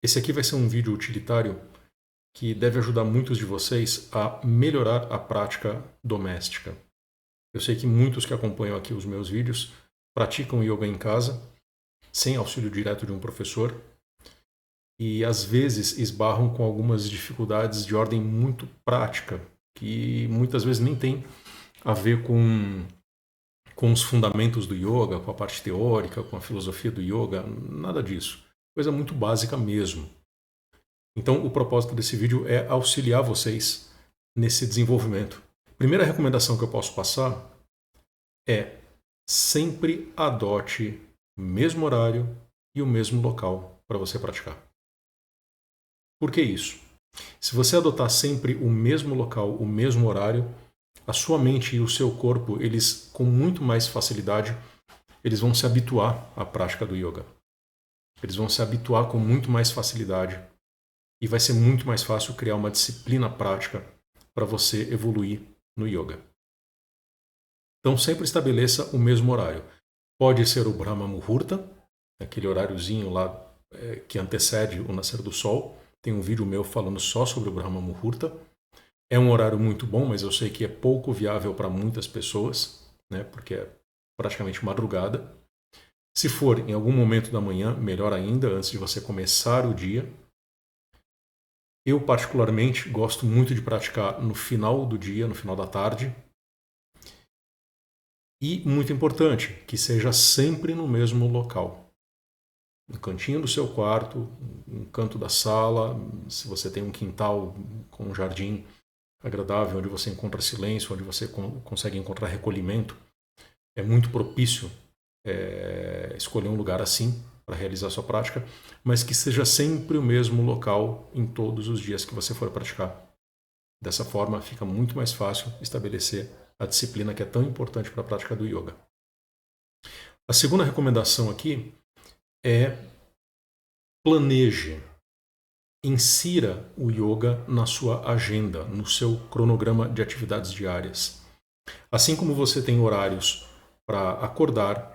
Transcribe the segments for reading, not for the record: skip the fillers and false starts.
Esse aqui vai ser um vídeo utilitário que deve ajudar muitos de vocês a melhorar a prática doméstica. Eu sei que muitos que acompanham aqui os meus vídeos praticam yoga em casa, sem auxílio direto de um professor, e às vezes esbarram com algumas dificuldades de ordem muito prática, que muitas vezes nem tem a ver com os fundamentos do yoga, com a parte teórica, com a filosofia do yoga, nada disso. Coisa muito básica mesmo. Então, o propósito desse vídeo é auxiliar vocês nesse desenvolvimento. Primeira recomendação que eu posso passar é sempre adote o mesmo horário e o mesmo local para você praticar. Por que isso? Se você adotar sempre o mesmo local, o mesmo horário, a sua mente e o seu corpo, eles com muito mais facilidade, eles vão se habituar à prática do yoga. Eles vão se habituar com muito mais facilidade e vai ser muito mais fácil criar uma disciplina prática para você evoluir no yoga. Então sempre estabeleça o mesmo horário. Pode ser o Brahma Muhurta, aquele horáriozinho lá que antecede o nascer do sol. Tem um vídeo meu falando só sobre o Brahma Muhurta. É um horário muito bom, mas eu sei que é pouco viável para muitas pessoas, né, porque é praticamente madrugada. Se for em algum momento da manhã, melhor ainda, antes de você começar o dia. Eu, particularmente, gosto muito de praticar no final do dia, no final da tarde. E, muito importante, que seja sempre no mesmo local. No cantinho do seu quarto, no canto da sala, se você tem um quintal com um jardim agradável, onde você encontra silêncio, onde você consegue encontrar recolhimento, é muito propício escolher um lugar assim para realizar a sua prática, mas que seja sempre o mesmo local em todos os dias que você for praticar. Dessa forma, fica muito mais fácil estabelecer a disciplina que é tão importante para a prática do yoga. A segunda recomendação aqui é planeje, insira o yoga na sua agenda, no seu cronograma de atividades diárias. Assim como você tem horários para acordar,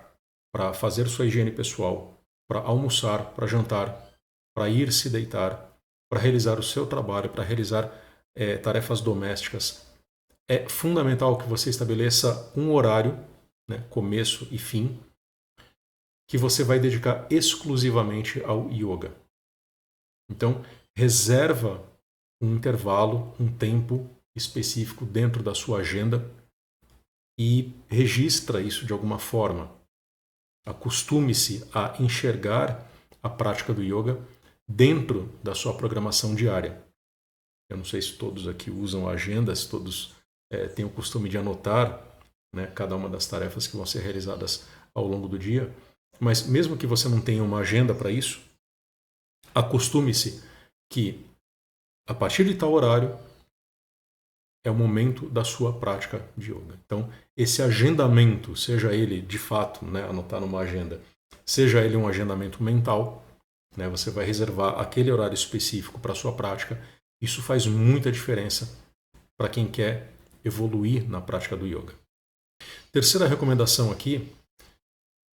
para fazer sua higiene pessoal, para almoçar, para jantar, para ir se deitar, para realizar o seu trabalho, para realizar tarefas domésticas, é fundamental que você estabeleça um horário, né, começo e fim, que você vai dedicar exclusivamente ao yoga. Então, reserva um intervalo, um tempo específico dentro da sua agenda e registra isso de alguma forma. Acostume-se a enxergar a prática do yoga dentro da sua programação diária. Eu não sei se todos aqui usam agendas, se todos têm o costume de anotar, né, cada uma das tarefas que vão ser realizadas ao longo do dia, mas mesmo que você não tenha uma agenda para isso, acostume-se que a partir de tal horário é o momento da sua prática de yoga. Então, esse agendamento, seja ele de fato, né, anotar numa agenda, seja ele um agendamento mental, né, você vai reservar aquele horário específico para a sua prática. Isso faz muita diferença para quem quer evoluir na prática do yoga. Terceira recomendação aqui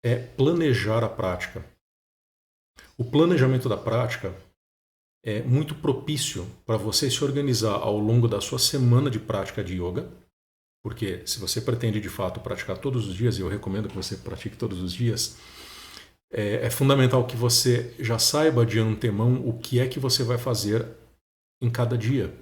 é planejar a prática. O planejamento da prática é muito propício para você se organizar ao longo da sua semana de prática de yoga, porque se você pretende de fato praticar todos os dias, e eu recomendo que você pratique todos os dias, é fundamental que você já saiba de antemão o que é que você vai fazer em cada dia.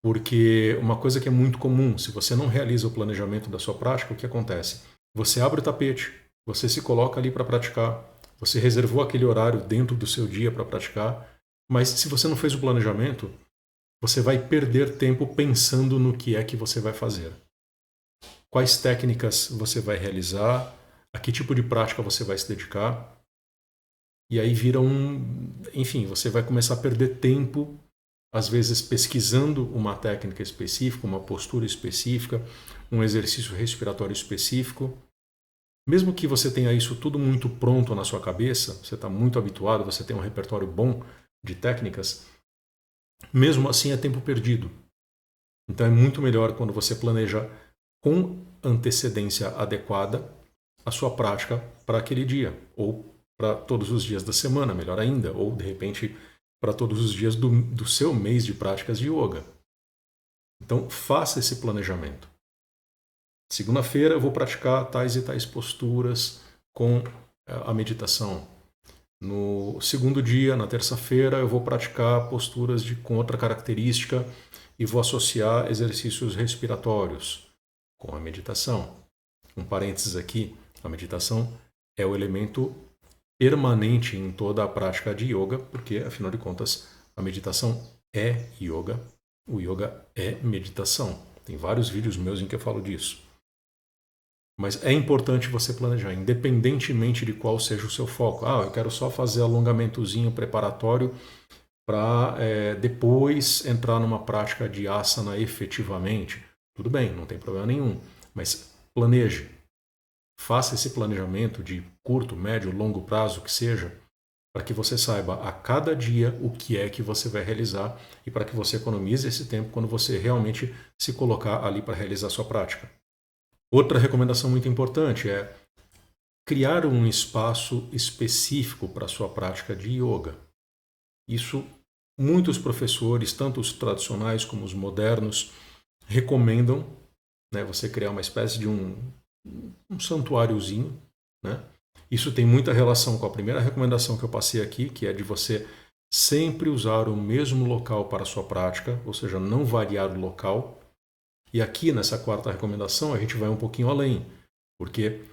Porque uma coisa que é muito comum, se você não realiza o planejamento da sua prática, o que acontece? Você abre o tapete, você se coloca ali para praticar, você reservou aquele horário dentro do seu dia para praticar, mas se você não fez o planejamento, você vai perder tempo pensando no que é que você vai fazer. Quais técnicas você vai realizar, a que tipo de prática você vai se dedicar. E aí vira enfim, você vai começar a perder tempo, às vezes pesquisando uma técnica específica, uma postura específica, um exercício respiratório específico. Mesmo que você tenha isso tudo muito pronto na sua cabeça, você está muito habituado, você tem um repertório bom de técnicas, mesmo assim é tempo perdido. Então é muito melhor quando você planeja com antecedência adequada a sua prática para aquele dia, ou para todos os dias da semana, melhor ainda, ou de repente para todos os dias do seu mês de práticas de yoga. Então, faça esse planejamento. Segunda-feira eu vou praticar tais e tais posturas com a meditação. No segundo dia, na terça-feira, eu vou praticar posturas com outra característica e vou associar exercícios respiratórios com a meditação. Um parênteses aqui, a meditação é o elemento permanente em toda a prática de yoga, porque, afinal de contas, a meditação é yoga, o yoga é meditação. Tem vários vídeos meus em que eu falo disso. Mas é importante você planejar, independentemente de qual seja o seu foco. Eu quero só fazer alongamentozinho preparatório para depois entrar numa prática de asana efetivamente. Tudo bem, não tem problema nenhum. Mas planeje. Faça esse planejamento de curto, médio, longo prazo, que seja, para que você saiba a cada dia o que é que você vai realizar e para que você economize esse tempo quando você realmente se colocar ali para realizar a sua prática. Outra recomendação muito importante é criar um espaço específico para a sua prática de yoga. Isso muitos professores, tanto os tradicionais como os modernos, recomendam, né, você criar uma espécie de um santuáriozinho, né? Isso tem muita relação com a primeira recomendação que eu passei aqui, que é de você sempre usar o mesmo local para a sua prática, ou seja, não variar o local. E aqui nessa quarta recomendação a gente vai um pouquinho além, porque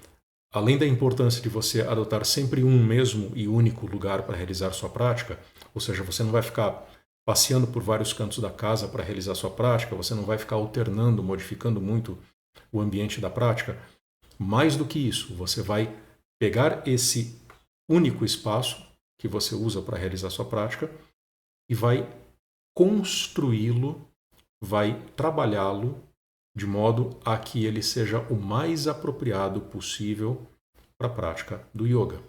além da importância de você adotar sempre um mesmo e único lugar para realizar sua prática, ou seja, você não vai ficar passeando por vários cantos da casa para realizar sua prática, você não vai ficar alternando, modificando muito o ambiente da prática. Mais do que isso, você vai pegar esse único espaço que você usa para realizar sua prática e vai construí-lo, vai trabalhá-lo de modo a que ele seja o mais apropriado possível para a prática do yoga.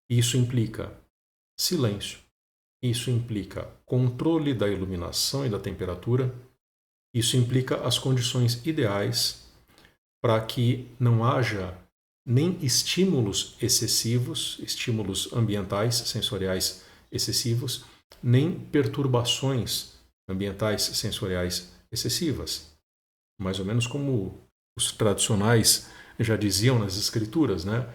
Isso implica silêncio, isso implica controle da iluminação e da temperatura, isso implica as condições ideais para que não haja nem estímulos excessivos, estímulos ambientais, sensoriais excessivos, nem perturbações ambientais, sensoriais excessivas. Mais ou menos como os tradicionais já diziam nas escrituras, né?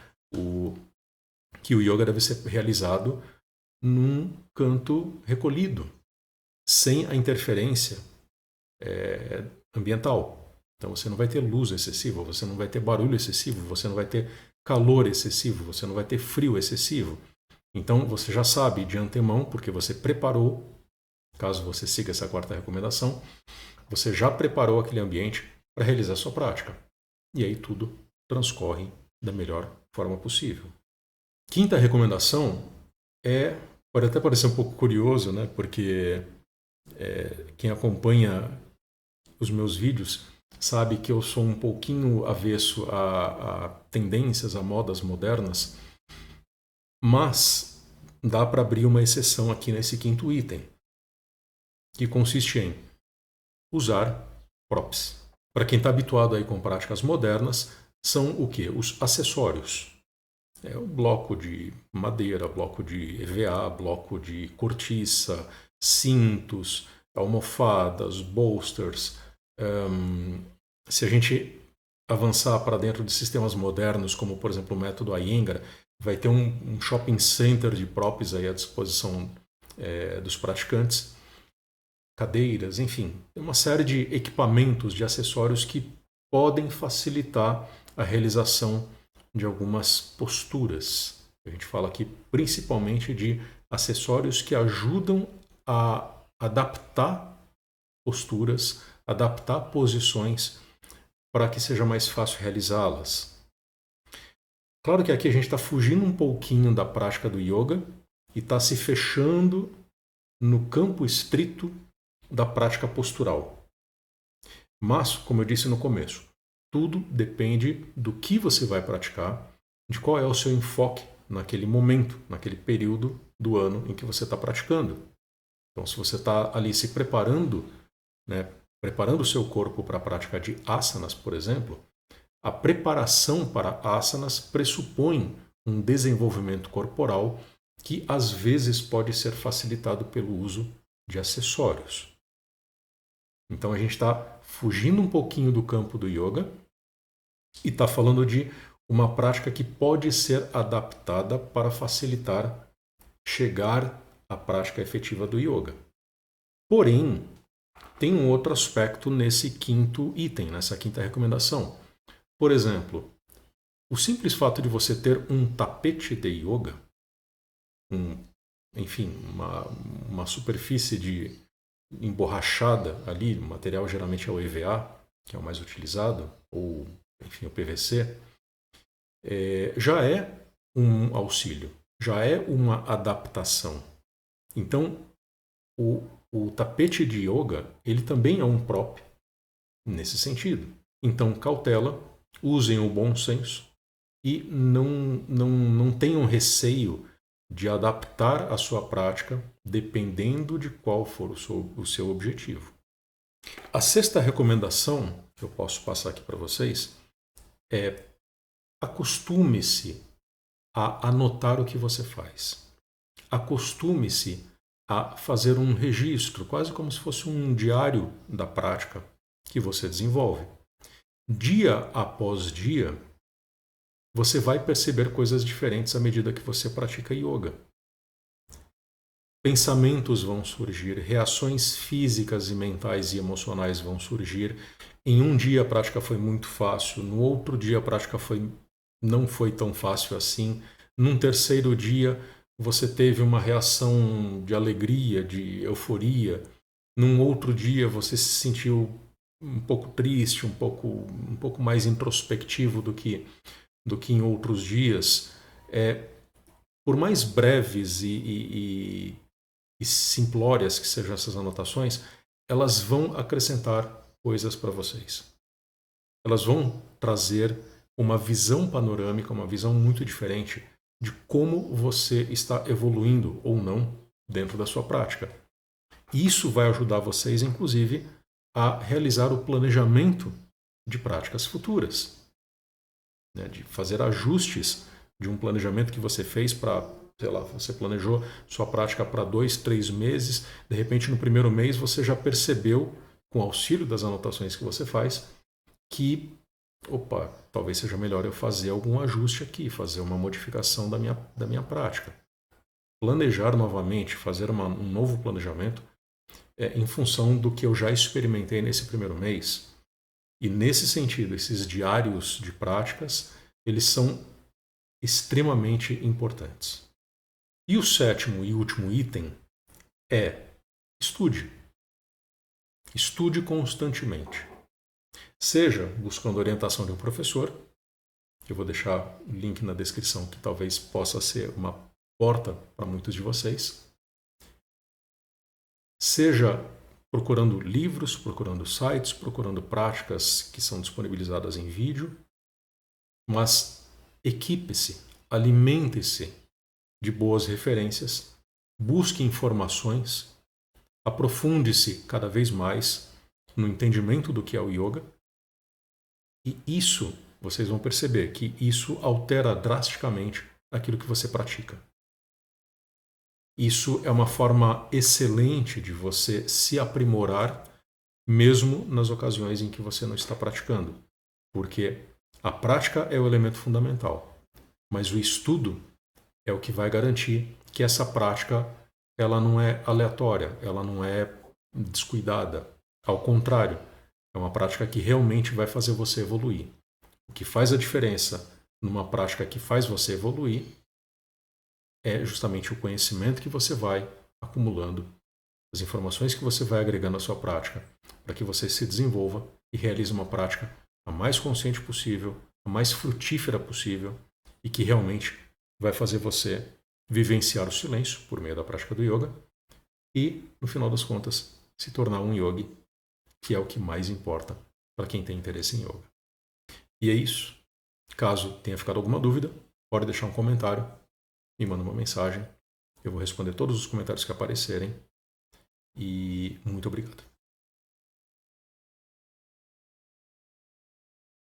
Que o yoga deve ser realizado num canto recolhido, sem a interferência ambiental. Então você não vai ter luz excessiva, você não vai ter barulho excessivo, você não vai ter calor excessivo, você não vai ter frio excessivo. Então você já sabe de antemão, porque você preparou, caso você siga essa quarta recomendação, você já preparou aquele ambiente para realizar a sua prática. E aí tudo transcorre da melhor forma possível. Quinta recomendação pode até parecer um pouco curioso, né? Porque quem acompanha os meus vídeos sabe que eu sou um pouquinho avesso a tendências, a modas modernas, mas dá para abrir uma exceção aqui nesse quinto item, que consiste em usar props. Para quem está habituado aí com práticas modernas, são o quê? Os acessórios. O bloco de madeira, bloco de EVA, bloco de cortiça, cintos, almofadas, bolsters. Se a gente avançar para dentro de sistemas modernos, como por exemplo o método Iyengar, vai ter um shopping center de props aí à disposição dos praticantes, cadeiras, enfim, uma série de equipamentos, de acessórios que podem facilitar a realização de algumas posturas. A gente fala aqui principalmente de acessórios que ajudam a adaptar posturas, adaptar posições para que seja mais fácil realizá-las. Claro que aqui a gente está fugindo um pouquinho da prática do yoga e está se fechando no campo estrito da prática postural. Mas, como eu disse no começo, tudo depende do que você vai praticar, de qual é o seu enfoque naquele momento, naquele período do ano em que você está praticando. Então, se você está ali se preparando, né, preparando o seu corpo para a prática de asanas, por exemplo, a preparação para asanas pressupõe um desenvolvimento corporal que às vezes pode ser facilitado pelo uso de acessórios. Então a gente está fugindo um pouquinho do campo do yoga e está falando de uma prática que pode ser adaptada para facilitar chegar à prática efetiva do yoga. Porém, tem um outro aspecto nesse quinto item, nessa quinta recomendação. Por exemplo, o simples fato de você ter um tapete de yoga, uma superfície de emborrachada ali, o material geralmente é o EVA, que é o mais utilizado, ou enfim, o PVC, já é um auxílio, já é uma adaptação. Então, o tapete de yoga, ele também é um prop nesse sentido. Então, cautela, usem o bom senso e não tenham receio de adaptar a sua prática dependendo de qual for o seu objetivo. A sexta recomendação que eu posso passar aqui para vocês é: acostume-se a anotar o que você faz. Acostume-se a fazer um registro, quase como se fosse um diário da prática que você desenvolve. Dia após dia, você vai perceber coisas diferentes à medida que você pratica yoga. Pensamentos vão surgir, reações físicas e mentais e emocionais vão surgir. Em um dia a prática foi muito fácil, no outro dia a prática não foi tão fácil assim. Num terceiro dia você teve uma reação de alegria, de euforia. Num outro dia você se sentiu um pouco triste, um pouco mais introspectivo do que em outros dias. Por mais breves e simplórias que sejam essas anotações, elas vão acrescentar coisas para vocês. Elas vão trazer uma visão panorâmica, uma visão muito diferente de como você está evoluindo ou não dentro da sua prática. Isso vai ajudar vocês, inclusive, a realizar o planejamento de práticas futuras, né? De fazer ajustes de um planejamento que você fez para, sei lá, você planejou sua prática para 2, 3 meses, de repente no primeiro mês você já percebeu, com o auxílio das anotações que você faz, que, talvez seja melhor eu fazer algum ajuste aqui, fazer uma modificação da minha prática. Planejar novamente, fazer um novo planejamento em função do que eu já experimentei nesse primeiro mês. E nesse sentido, esses diários de práticas, eles são extremamente importantes. E o sétimo e último item é: estude. Estude constantemente. Seja buscando orientação de um professor, que eu vou deixar o link na descrição, que talvez possa ser uma porta para muitos de vocês. Seja procurando livros, procurando sites, procurando práticas que são disponibilizadas em vídeo, mas equipe-se, alimente-se de boas referências, busque informações, aprofunde-se cada vez mais no entendimento do que é o yoga, e isso, vocês vão perceber que isso altera drasticamente aquilo que você pratica. Isso é uma forma excelente de você se aprimorar, mesmo nas ocasiões em que você não está praticando. Porque a prática é o elemento fundamental, mas o estudo é o que vai garantir que essa prática ela não é aleatória, ela não é descuidada. Ao contrário, é uma prática que realmente vai fazer você evoluir. O que faz a diferença numa prática que faz você evoluir é justamente o conhecimento que você vai acumulando, as informações que você vai agregando à sua prática, para que você se desenvolva e realize uma prática a mais consciente possível, a mais frutífera possível e que realmente vai fazer você vivenciar o silêncio por meio da prática do yoga e, no final das contas, se tornar um yogi, que é o que mais importa para quem tem interesse em yoga. E é isso. Caso tenha ficado alguma dúvida, pode deixar um comentário, me manda uma mensagem. Eu vou responder todos os comentários que aparecerem. E muito obrigado.